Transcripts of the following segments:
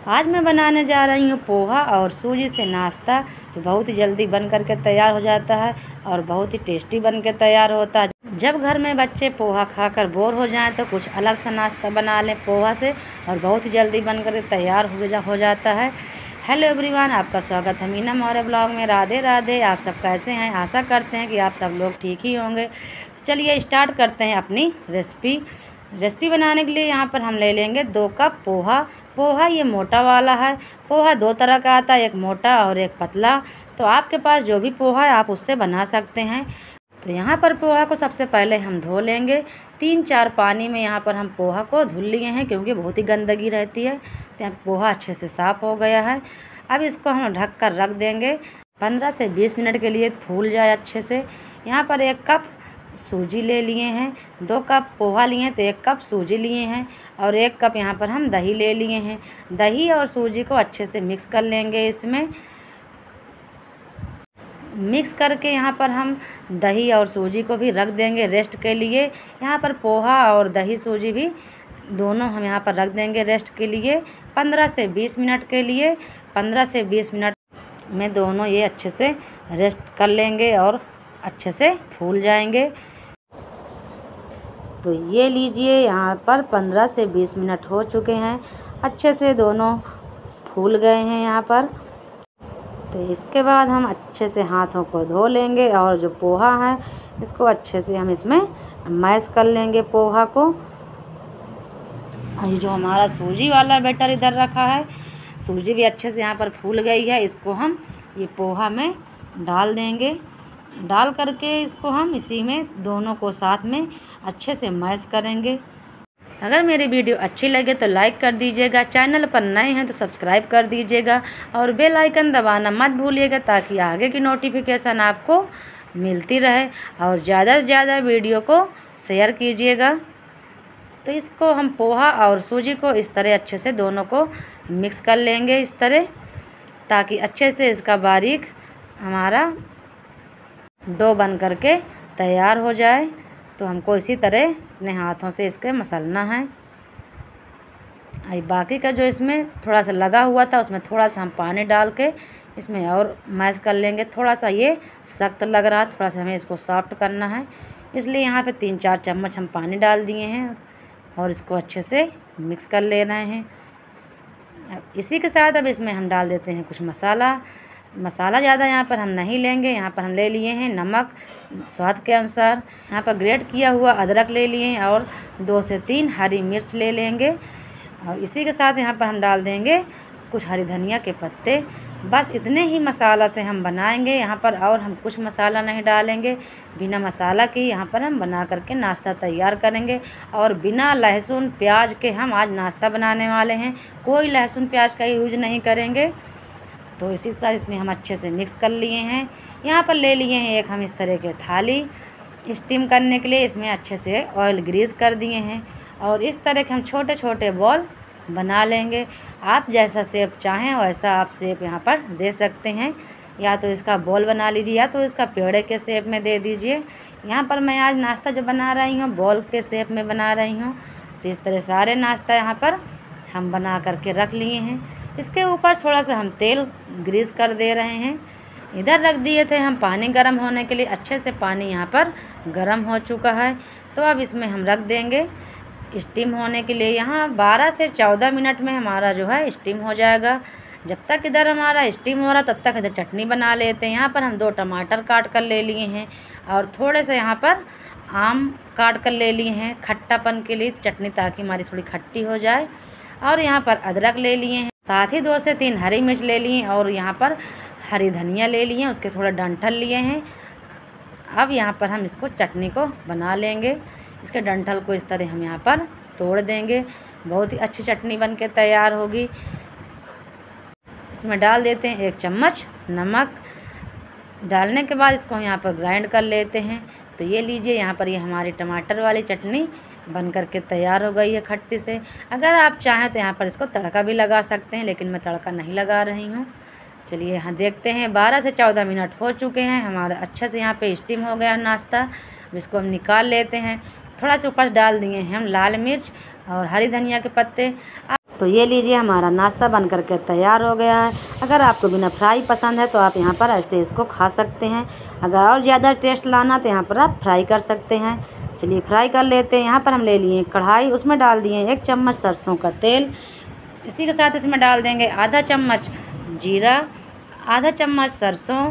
आज मैं बनाने जा रही हूँ पोहा और सूजी से नाश्ता। तो बहुत ही जल्दी बन करके तैयार हो जाता है और बहुत ही टेस्टी बन के तैयार होता है। जब घर में बच्चे पोहा खाकर बोर हो जाएं तो कुछ अलग सा नाश्ता बना लें पोहा से, और बहुत ही जल्दी बन करके तैयार हो जाता है। हेलो एवरीवन, आपका स्वागत है मीना मौर्य ब्लॉग में। राधे राधे। आप सब कैसे हैं? आशा करते हैं कि आप सब लोग ठीक ही होंगे। तो चलिए स्टार्ट करते हैं अपनी रेसिपी बनाने के लिए यहाँ पर हम ले लेंगे 2 कप पोहा ये मोटा वाला है। पोहा 2 तरह का आता है, एक मोटा और एक पतला। तो आपके पास जो भी पोहा है आप उससे बना सकते हैं। तो यहाँ पर पोहा को सबसे पहले हम धो लेंगे। 3-4 पानी में यहाँ पर हम पोहा को धुल लिए हैं, क्योंकि बहुत ही गंदगी रहती है। तो यहाँ पोहा अच्छे से साफ़ हो गया है। अब इसको हम ढक कर रख देंगे 15 से 20 मिनट के लिए, फूल जाए अच्छे से। यहाँ पर 1 कप सूजी ले लिए हैं, 2 कप पोहा लिए हैं तो 1 कप सूजी लिए हैं, और 1 कप यहाँ पर हम दही ले लिए हैं। दही और सूजी को अच्छे से मिक्स कर लेंगे। इसमें मिक्स करके यहाँ पर हम दही और सूजी को भी रख देंगे रेस्ट के लिए। यहाँ पर पोहा और दही सूजी भी दोनों हम यहाँ पर रख देंगे रेस्ट के लिए 15 से 20 मिनट के लिए। 15 से 20 मिनट में दोनों ये अच्छे से रेस्ट कर लेंगे और अच्छे से फूल जाएंगे। तो ये लीजिए, यहाँ पर 15 से 20 मिनट हो चुके हैं, अच्छे से दोनों फूल गए हैं यहाँ पर। तो इसके बाद हम अच्छे से हाथों को धो लेंगे, और जो पोहा है इसको अच्छे से हम इसमें मैश कर लेंगे पोहा को। और जो हमारा सूजी वाला बैटर इधर रखा है, सूजी भी अच्छे से यहाँ पर फूल गई है। इसको हम ये पोहा में डाल देंगे। डाल करके इसको हम इसी में दोनों को साथ में अच्छे से मैश करेंगे। अगर मेरी वीडियो अच्छी लगे तो लाइक कर दीजिएगा, चैनल पर नए हैं तो सब्सक्राइब कर दीजिएगा, और बेल आइकन दबाना मत भूलिएगा, ताकि आगे की नोटिफिकेशन आपको मिलती रहे। और ज़्यादा से ज़्यादा वीडियो को शेयर कीजिएगा। तो इसको हम पोहा और सूजी को इस तरह अच्छे से दोनों को मिक्स कर लेंगे इस तरह, ताकि अच्छे से इसका बारीक हमारा डो बन करके तैयार हो जाए। तो हमको इसी तरह अपने हाथों से इसके मसलना है। बाकी का जो इसमें थोड़ा सा लगा हुआ था उसमें थोड़ा सा हम पानी डाल के इसमें और मैश कर लेंगे। थोड़ा सा ये सख्त लग रहा है, थोड़ा सा हमें इसको सॉफ्ट करना है, इसलिए यहाँ पे 3-4 चम्मच हम पानी डाल दिए हैं और इसको अच्छे से मिक्स कर ले रहे हैं। इसी के साथ अब इसमें हम डाल देते हैं कुछ मसाला ज़्यादा यहाँ पर हम नहीं लेंगे। यहाँ पर हम ले लिए हैं नमक स्वाद के अनुसार। यहाँ पर ग्रेट किया हुआ अदरक ले लिए हैं, और 2 से 3 हरी मिर्च ले लेंगे। और इसी के साथ यहाँ पर हम डाल देंगे कुछ हरी धनिया के पत्ते। बस इतने ही मसाला से हम बनाएंगे यहाँ पर, और हम कुछ मसाला नहीं डालेंगे। बिना मसाला के यहाँ पर हम बना करके नाश्ता तैयार करेंगे, और बिना लहसुन प्याज के हम आज नाश्ता बनाने वाले हैं। कोई लहसुन प्याज का यूज नहीं करेंगे। तो इसी तरह इसमें हम अच्छे से मिक्स कर लिए हैं। यहाँ पर ले लिए हैं एक हम इस तरह के थाली स्टीम करने के लिए। इसमें अच्छे से ऑयल ग्रीस कर दिए हैं, और इस तरह के हम छोटे छोटे बॉल बना लेंगे। आप जैसा शेप चाहें वैसा आप शेप यहाँ पर दे सकते हैं। या तो इसका बॉल बना लीजिए, या तो इसका पेड़े के शेप में दे दीजिए। यहाँ पर मैं आज नाश्ता जो बना रही हूँ बॉल के शेप में बना रही हूँ। तो इस तरह सारे नाश्ता यहाँ पर हम बना करके रख लिए हैं। इसके ऊपर थोड़ा सा हम तेल ग्रीस कर दे रहे हैं। इधर रख दिए थे हम पानी गर्म होने के लिए। अच्छे से पानी यहाँ पर गर्म हो चुका है, तो अब इसमें हम रख देंगे स्टीम होने के लिए। यहाँ 12 से 14 मिनट में हमारा जो है स्टीम हो जाएगा। जब तक इधर हमारा स्टीम हो रहा तब तक इधर चटनी बना लेते हैं। यहाँ पर हम 2 टमाटर काट कर ले लिए हैं, और थोड़े से यहाँ पर आम काट कर ले लिए हैं खट्टापन के लिए चटनी, ताकि हमारी थोड़ी खट्टी हो जाए। और यहाँ पर अदरक ले लिए हैं, साथ ही 2 से 3 हरी मिर्च ले लिए, और यहाँ पर हरी धनिया ले लिए हैं, उसके थोड़े डंठल लिए हैं। अब यहाँ पर हम इसको चटनी को बना लेंगे। इसके डंठल को इस तरह हम यहाँ पर तोड़ देंगे। बहुत ही अच्छी चटनी बन के तैयार होगी। इसमें डाल देते हैं 1 चम्मच नमक। डालने के बाद इसको हम यहाँ पर ग्राइंड कर लेते हैं। तो ये लीजिए, यहाँ पर ये हमारी टमाटर वाली चटनी बन करके तैयार हो गई है खट्टी से। अगर आप चाहें तो यहाँ पर इसको तड़का भी लगा सकते हैं, लेकिन मैं तड़का नहीं लगा रही हूँ। चलिए यहाँ देखते हैं 12 से 14 मिनट हो चुके हैं। हमारा अच्छे से यहाँ पे स्टीम हो गया नाश्ता। अब इसको हम निकाल लेते हैं। थोड़ा सा ऊपर डाल दिए हैं हम लाल मिर्च और हरी धनिया के पत्ते। तो तो ये लीजिए हमारा नाश्ता बन करके तैयार हो गया है। अगर आपको बिना फ्राई पसंद है तो आप यहाँ पर ऐसे इसको खा सकते हैं। अगर और ज़्यादा टेस्ट लाना तो यहाँ पर आप फ्राई कर सकते हैं। चलिए फ्राई कर लेते हैं। यहाँ पर हम ले लिए कढ़ाई, उसमें डाल दिए 1 चम्मच सरसों का तेल। इसी के साथ इसमें डाल देंगे आधा चम्मच जीरा, आधा चम्मच सरसों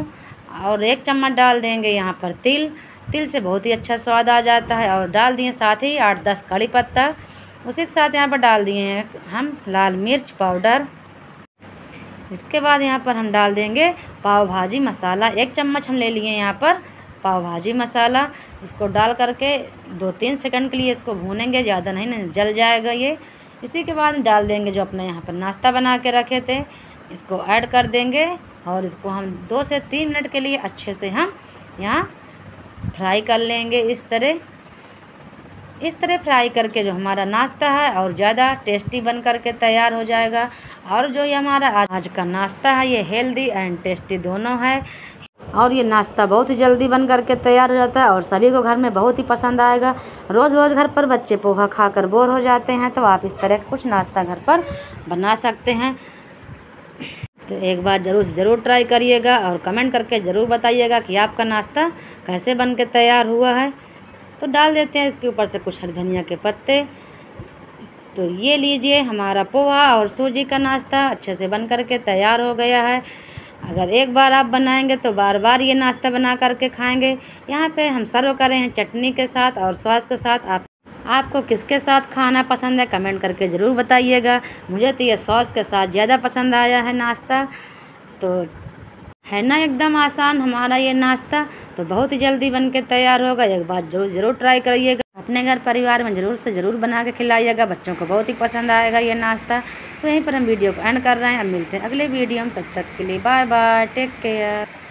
और 1 चम्मच डाल देंगे यहाँ पर तिल। तिल से बहुत ही अच्छा स्वाद आ जाता है। और डाल दिए साथ ही 8-10 कड़ी पत्ता। उसी के साथ यहाँ पर डाल दिए हैं हम लाल मिर्च पाउडर। इसके बाद यहाँ पर हम डाल देंगे पाव भाजी मसाला। 1 चम्मच हम ले लिए यहाँ पर पाव भाजी मसाला। इसको डाल करके 2-3 सेकंड के लिए इसको भूनेंगे, ज़्यादा नहीं जल जाएगा ये। इसी के बाद डाल देंगे जो अपने यहाँ पर नाश्ता बना के रखे थे, इसको ऐड कर देंगे और इसको हम 2 से 3 मिनट के लिए अच्छे से हम यहाँ फ्राई कर लेंगे। इस तरह फ्राई करके जो हमारा नाश्ता है और ज़्यादा टेस्टी बन करके तैयार हो जाएगा। और जो ये हमारा आज का नाश्ता है ये हेल्दी एंड टेस्टी दोनों है। और ये नाश्ता बहुत ही जल्दी बन करके तैयार हो जाता है और सभी को घर में बहुत ही पसंद आएगा। रोज़ रोज़ घर पर बच्चे पोहा खाकर बोर हो जाते हैं तो आप इस तरह का कुछ नाश्ता घर पर बना सकते हैं। तो एक बार ज़रूर ट्राई करिएगा और कमेंट करके ज़रूर बताइएगा कि आपका नाश्ता कैसे बन के तैयार हुआ है। तो डाल देते हैं इसके ऊपर से कुछ हरी धनिया के पत्ते। तो ये लीजिए हमारा पोहा और सूजी का नाश्ता अच्छे से बन करके तैयार हो गया है। अगर एक बार आप बनाएंगे तो बार बार ये नाश्ता बना करके खाएंगे। यहाँ पे हम सर्व करें हैं चटनी के साथ और सॉस के साथ। आपको किसके साथ खाना पसंद है कमेंट करके ज़रूर बताइएगा। मुझे तो ये सॉस के साथ ज़्यादा पसंद आया है नाश्ता। तो है ना एकदम आसान हमारा ये नाश्ता। तो बहुत ही जल्दी बन के तैयार होगा। एक बार ज़रूर ट्राई करिएगा। अपने घर परिवार में ज़रूर बना के खिलाइएगा। बच्चों को बहुत ही पसंद आएगा ये नाश्ता। तो यहीं पर हम वीडियो को एंड कर रहे हैं। अब मिलते हैं अगले वीडियो में, तब तक के लिए बाय बाय, टेक केयर।